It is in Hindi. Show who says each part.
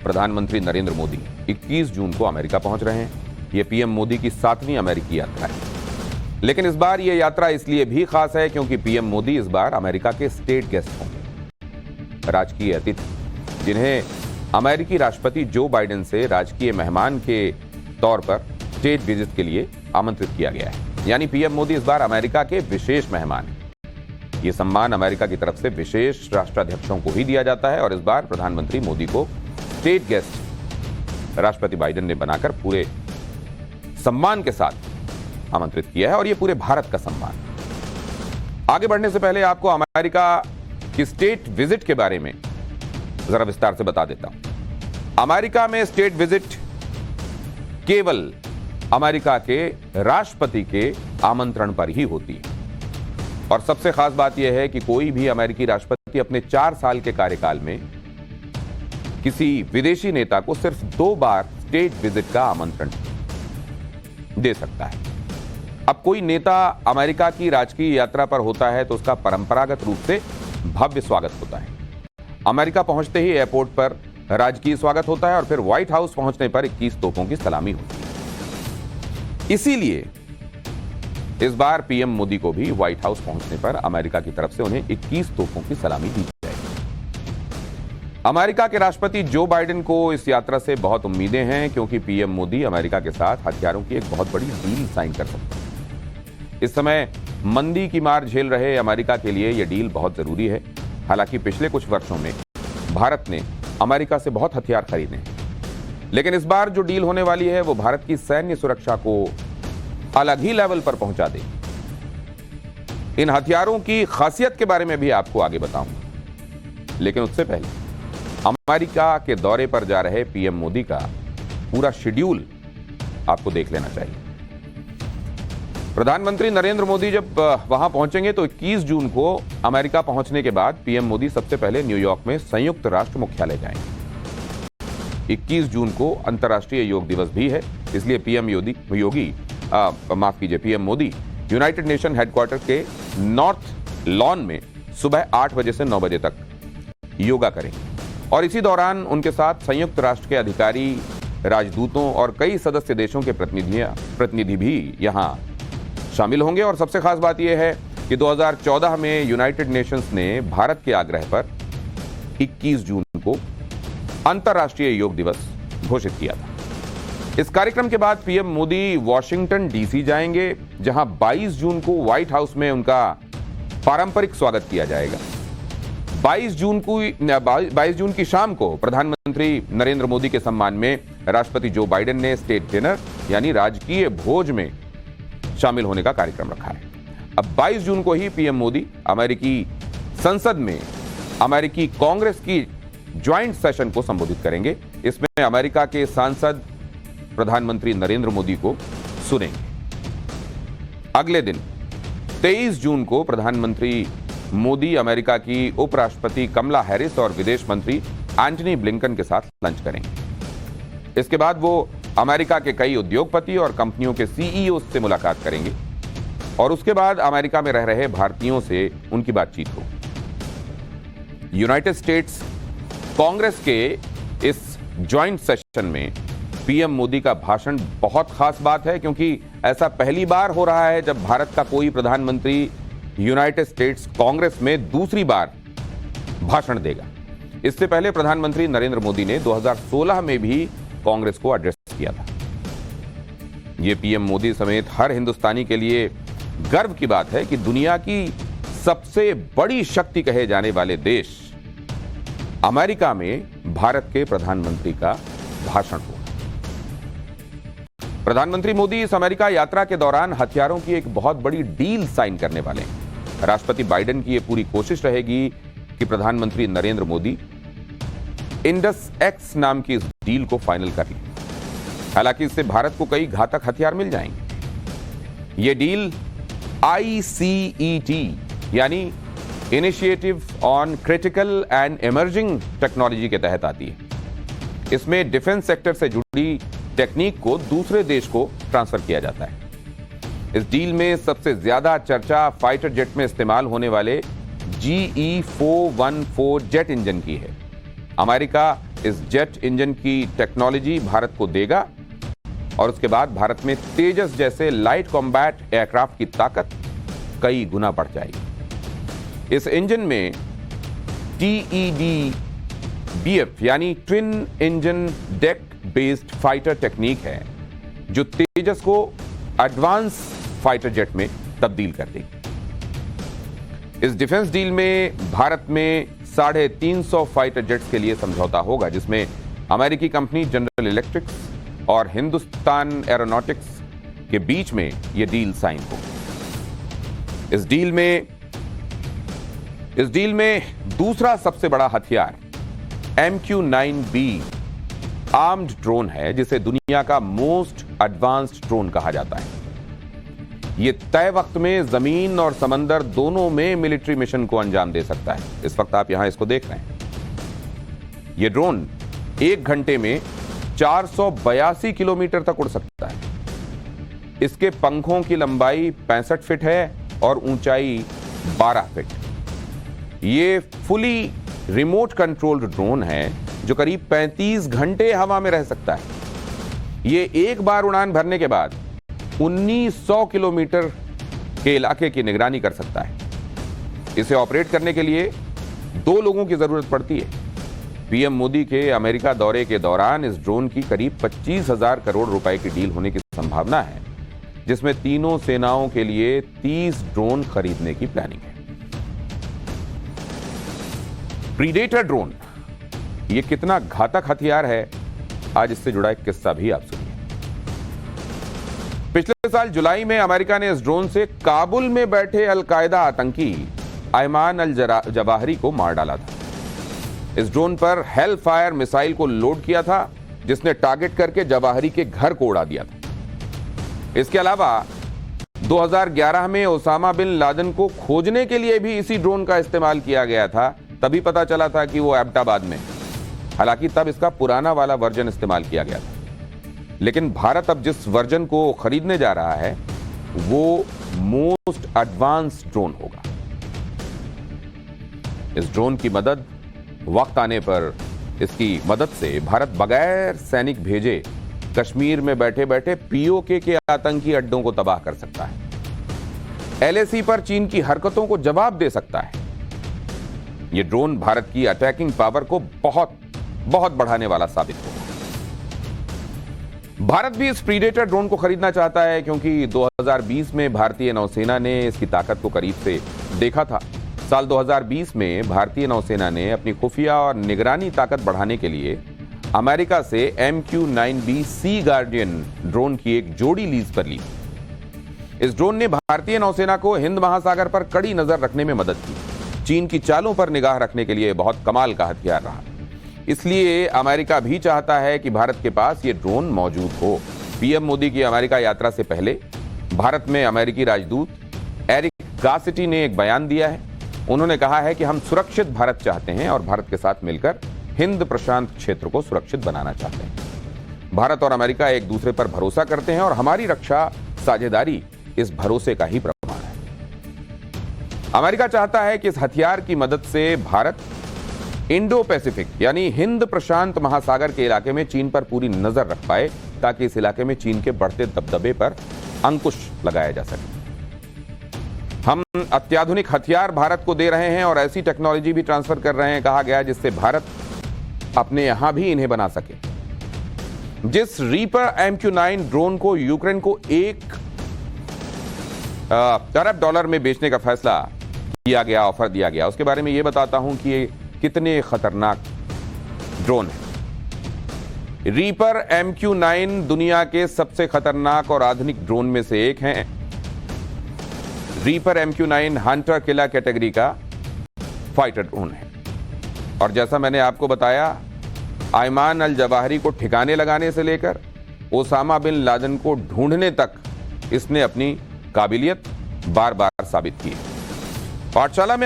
Speaker 1: प्रधानमंत्री नरेंद्र मोदी 21 जून को अमेरिका पहुंच रहे हैं। यह पीएम मोदी की 7वीं अमेरिकी यात्रा है। लेकिन इस बार यह यात्रा इसलिए भी खास है क्योंकि पीएम मोदी इस बार अमेरिका के स्टेट गेस्ट होंगे, राजकीय अतिथि, जिन्हें अमेरिकी राष्ट्रपति जो बाइडेन से राजकीय मेहमान के तौर पर स्टेट विजिट के लिए आमंत्रित किया गया है। यानी पीएम मोदी इस बार अमेरिका के विशेष मेहमान हैं। यह सम्मान अमेरिका की तरफ से विशेष राष्ट्राध्यक्षों को ही दिया जाता है और इस बार प्रधानमंत्री मोदी को स्टेट गेस्ट राष्ट्रपति बाइडेन ने बनाकर पूरे सम्मान के साथ आमंत्रित किया है और यह पूरे भारत का सम्मान। आगे बढ़ने से पहले आपको अमेरिका की स्टेट विजिट के बारे में जरा विस्तार से बता देता हूं। अमेरिका में स्टेट विजिट केवल अमेरिका के राष्ट्रपति के आमंत्रण पर ही होती है और सबसे खास बात यह है कि कोई भी अमेरिकी राष्ट्रपति अपने 4 साल के कार्यकाल में किसी विदेशी नेता को सिर्फ 2 बार स्टेट विजिट का आमंत्रण दे सकता है। अब कोई नेता अमेरिका की राजकीय यात्रा पर होता है तो उसका परंपरागत रूप से भव्य स्वागत होता है। अमेरिका पहुंचते ही एयरपोर्ट पर राजकीय स्वागत होता है और फिर व्हाइट हाउस पहुंचने पर 21 तोपों की सलामी होती है। इसीलिए इस बार पीएम मोदी को भी व्हाइट हाउस पहुंचने पर अमेरिका की तरफ से उन्हें 21 तोपों की सलामी दी जाएगी। अमेरिका के राष्ट्रपति जो बाइडेन को इस यात्रा से बहुत उम्मीदें हैं क्योंकि पीएम मोदी अमेरिका के साथ हथियारों की एक बहुत बड़ी डील साइन कर सकते हैं। इस समय मंदी की मार झेल रहे अमेरिका के लिए यह डील बहुत जरूरी है। हालांकि पिछले कुछ वर्षों में भारत ने अमेरिका से बहुत हथियार खरीदे हैं, लेकिन इस बार जो डील होने वाली है वो भारत की सैन्य सुरक्षा को अलग ही लेवल पर पहुंचा देगी। इन हथियारों की खासियत के बारे में भी आपको आगे बताऊंगा, लेकिन उससे पहले अमेरिका के दौरे पर जा रहे पीएम मोदी का पूरा शेड्यूल आपको देख लेना चाहिए। प्रधानमंत्री नरेंद्र मोदी जब वहां पहुंचेंगे तो 21 जून को अमेरिका पहुंचने के बाद पीएम मोदी सबसे पहले न्यूयॉर्क में संयुक्त राष्ट्र मुख्यालय जाएंगे। 21 जून को अंतर्राष्ट्रीय योग दिवस भी है, इसलिए PM Modi United nation headquarter के नॉर्थ लॉन में सुबह 8 बजे से 9 बजे तक योगा करेंगे और इसी दौरान उनके साथ संयुक्त राष्ट्र के अधिकारी, राजदूतों और कई सदस्य देशों के प्रतिनिधि भी यहां शामिल होंगे। और सबसे खास बात यह है कि 2014 में यूनाइटेड नेशंस ने भारत के आग्रह पर 21 जून को अंतर्राष्ट्रीय योग दिवस घोषित किया था। इस कार्यक्रम के बाद पीएम मोदी वॉशिंगटन डीसी जाएंगे, जहां 22 जून को व्हाइट हाउस में उनका पारंपरिक स्वागत किया जाएगा। 22 जून की शाम को प्रधानमंत्री नरेंद्र मोदी के सम्मान में राष्ट्रपति जो बाइडेन ने स्टेट डिनर यानी राजकीय भोज में शामिल होने का कार्यक्रम रखा है। अब 22 जून को ही पीएम मोदी अमेरिकी संसद में अमेरिकी कांग्रेस की ज्वाइंट सेशन को संबोधित करेंगे। इसमें अमेरिका के सांसद प्रधानमंत्री नरेंद्र मोदी को सुनेंगे। अगले दिन 23 जून को प्रधानमंत्री मोदी अमेरिका की उपराष्ट्रपति कमला हैरिस और विदेश मंत्री एंटनी ब्लिंकन के साथ लंच करेंगे। इसके बाद वो अमेरिका के कई उद्योगपति और कंपनियों के सीईओ से मुलाकात करेंगे और उसके बाद अमेरिका में रह रहे भारतीयों से उनकी बातचीत हो। यूनाइटेड स्टेट्स कांग्रेस के इस ज्वाइंट सेशन में पीएम मोदी का भाषण बहुत खास बात है क्योंकि ऐसा पहली बार हो रहा है जब भारत का कोई प्रधानमंत्री यूनाइटेड स्टेट्स कांग्रेस में दूसरी बार भाषण देगा। इससे पहले प्रधानमंत्री नरेंद्र मोदी ने 2016 में भी कांग्रेस को एड्रेस किया था। यह पीएम मोदी समेत हर हिंदुस्तानी के लिए गर्व की बात है कि दुनिया की सबसे बड़ी शक्ति कहे जाने वाले देश अमेरिका में भारत के प्रधानमंत्री का भाषण हुआ। प्रधानमंत्री मोदी इस अमेरिका यात्रा के दौरान हथियारों की एक बहुत बड़ी डील साइन करने वाले हैं। राष्ट्रपति बाइडेन की यह पूरी कोशिश रहेगी कि प्रधानमंत्री नरेंद्र मोदी इंडस एक्स नाम की इस डील को फाइनल कर लें। हालांकि इससे भारत को कई घातक हथियार मिल जाएंगे। यह डील ICET यानी initiative on critical and emerging technology के तहत आती है। इसमें डिफेंस सेक्टर से जुड़ी टेक्निक को दूसरे देश को ट्रांसफर किया जाता है। इस डील में सबसे ज्यादा चर्चा फाइटर जेट में इस्तेमाल होने वाले GE-414 जेट इंजन की है। अमेरिका इस जेट इंजन की टेक्नोलॉजी भारत को देगा और उसके बाद भारत में तेजस जैसे लाइट कॉम्बैट एयरक्राफ्ट की ताकत कई गुना बढ़ जाएगी। इस इंजन में TED-BF यानी twin engine deck based fighter technique है, जो तेजस को एडवांस फाइटर जेट में तब्दील कर देगी। इस डिफेंस डील में भारत में 350 फाइटर जेट्स के लिए समझौता होगा, जिसमें अमेरिकी कंपनी जनरल इलेक्ट्रिक और हिंदुस्तान एरोनॉटिक्स के बीच में यह डील साइन होगी। इस डील में दूसरा सबसे बड़ा हथियार MQ-9B आर्म्ड ड्रोन है, जिसे दुनिया का मोस्ट एडवांस्ड ड्रोन कहा जाता है। यह तय वक्त में जमीन और समंदर दोनों में मिलिट्री मिशन को अंजाम दे सकता है। इस वक्त आप यहां इसको देख रहे हैं। यह ड्रोन 1 घंटे में 482 किलोमीटर तक उड़ सकता है। इसके पंखों की लंबाई 65 फीट है और ऊंचाई 12 फीट। यह फुली रिमोट कंट्रोल्ड ड्रोन है जो करीब 35 घंटे हवा में रह सकता है। यह एक बार उड़ान भरने के बाद 1900 किलोमीटर के इलाके की निगरानी कर सकता है। इसे ऑपरेट करने के लिए 2 लोगों की जरूरत पड़ती है। पीएम मोदी के अमेरिका दौरे के दौरान इस ड्रोन की करीब 25,000 करोड़ रुपए की डील होने की संभावना है, जिसमें तीनों सेनाओं के लिए 30 ड्रोन खरीदने की प्लानिंग है। प्रीडेटर ड्रोन यह कितना घातक हथियार है, आज इससे जुड़ा एक किस्सा भी आप सुनिए। पिछले साल जुलाई में अमेरिका ने इस ड्रोन से काबुल में बैठे अलकायदा आतंकी अयमान अल जवाहिरी को मार डाला था। इस ड्रोन पर हेल फायर मिसाइल को लोड किया था, जिसने टारगेट करके जवाहिरी के घर को उड़ा दिया था। इसके अलावा 2011 में ओसामा बिन लादेन को खोजने के लिए भी इसी ड्रोन का इस्तेमाल किया गया था। तभी पता चला था कि वो एबटाबाद में, हालांकि तब इसका पुराना वाला वर्जन इस्तेमाल किया गया था। लेकिन भारत अब जिस वर्जन को खरीदने जा रहा है वो मोस्ट एडवांस ड्रोन होगा। इस ड्रोन की मदद वक्त आने पर इसकी मदद से भारत बगैर सैनिक भेजे कश्मीर में बैठे बैठे पीओके के आतंकी अड्डों को तबाह कर सकता है। LAC पर चीन की हरकतों को जवाब दे सकता है। यह ड्रोन भारत की अटैकिंग पावर को बहुत बढ़ाने वाला साबित होगा। भारत भी इस प्रीडेटर ड्रोन को खरीदना चाहता है, क्योंकि 2020 में भारतीय नौसेना ने इसकी ताकत को करीब से देखा था। साल 2020 में भारतीय नौसेना ने अपनी खुफिया और निगरानी ताकत बढ़ाने के लिए अमेरिका से MQ-9B सी गार्डियन ड्रोन की एक जोड़ी लीज पर ली। इस ड्रोन ने भारतीय नौसेना को हिंद महासागर पर कड़ी नजर रखने में मदद की। चीन की चालों पर निगाह रखने के लिए बहुत कमाल का हथियार रहा। इसलिए अमेरिका भी चाहता है कि भारत के पास ये ड्रोन मौजूद हो। पीएम मोदी की अमेरिका यात्रा से पहले भारत में अमेरिकी राजदूत एरिक गार्सिटी ने एक बयान दिया है। उन्होंने कहा है कि हम सुरक्षित भारत चाहते हैं और भारत के साथ मिलकर हिंद प्रशांत क्षेत्र को सुरक्षित बनाना चाहते हैं। भारत और अमेरिका एक दूसरे पर भरोसा करते हैं और हमारी रक्षा साझेदारी इस भरोसे का ही प्रमाण है। अमेरिका चाहता है कि इस हथियार की मदद से भारत इंडो पैसिफिक यानी हिंद प्रशांत महासागर के इलाके में चीन पर पूरी नजर रख पाए, ताकि इस इलाके में चीन के बढ़ते दबदबे पर अंकुश लगाया जा सके। हम अत्याधुनिक हथियार भारत को दे रहे हैं और ऐसी टेक्नोलॉजी भी ट्रांसफर कर रहे हैं, कहा गया, जिससे भारत अपने यहां भी इन्हें बना सके। जिस रीपर MQ-9 ड्रोन को यूक्रेन को $1 अरब में बेचने का फैसला किया गया, ऑफर दिया गया, उसके बारे में यह बताता हूं कि ये कितने खतरनाक ड्रोन है। रीपर MQ-9 दुनिया के सबसे खतरनाक और आधुनिक ड्रोन में से एक है। Reaper MQ-9 Hunter killer category का फाइटर ड्रोन है और जैसा मैंने आपको बताया, अयमान अल जवाहिरी को ठिकाने लगाने से लेकर ओसामा बिन लादेन को ढूंढने तक इसने अपनी काबिलियत बार बार साबित की। पाठशाला में